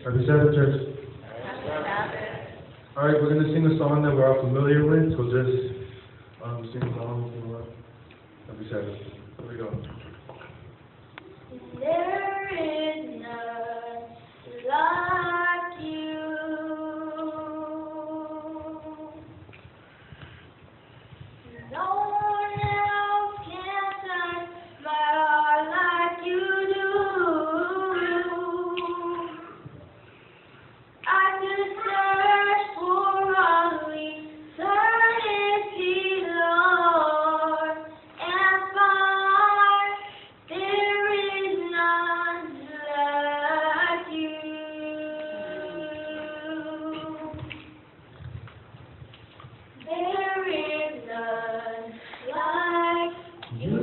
Happy Sabbath, church. All right, we're going to sing a song that we're all familiar with, so just sing along if you want. Happy Sabbath. Here we go. There is none like you. No one else can touch my heart like you do. I could search for all eternity, Lord, and find there is none like you. There is none like you.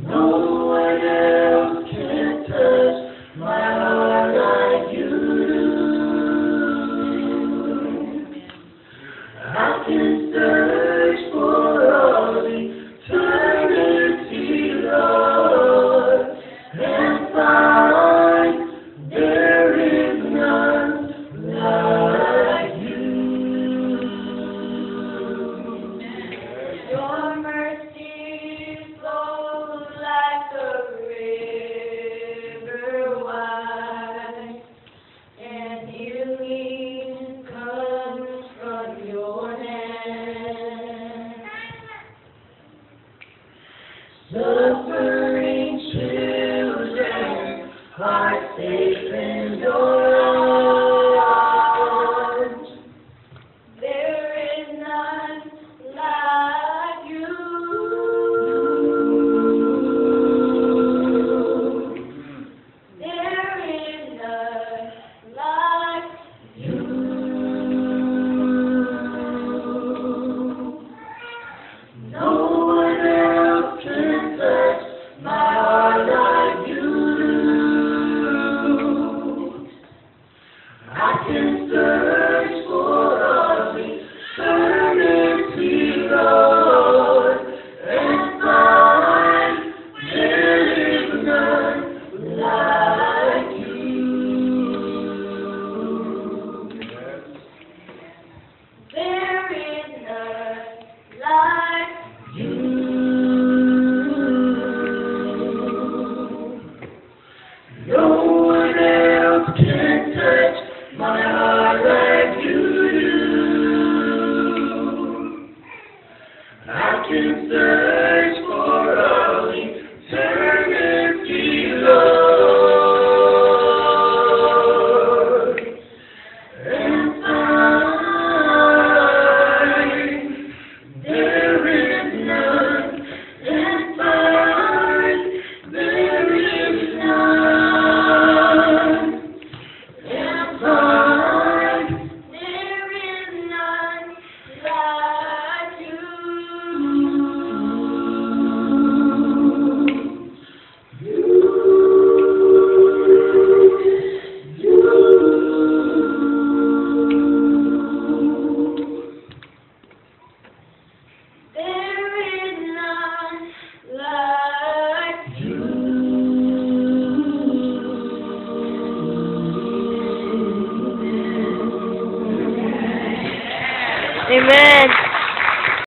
No one else can touch my heart like you do. I can search for all eternity, Lord, and find there is none like you. Your mercy flows like a river wide, and healing comes from your hand. Suffering children are safe in your arms. There is none like you. There is none like you. No one else can touch my heart like you do. I can search for all eternity, Lord, and find there is none like you. There is none like you. No one else can touch my heart like you do. I can search for all eternity, Lord, and find there is none, and find there is none, and find there is none like you. There is none like you. Amen.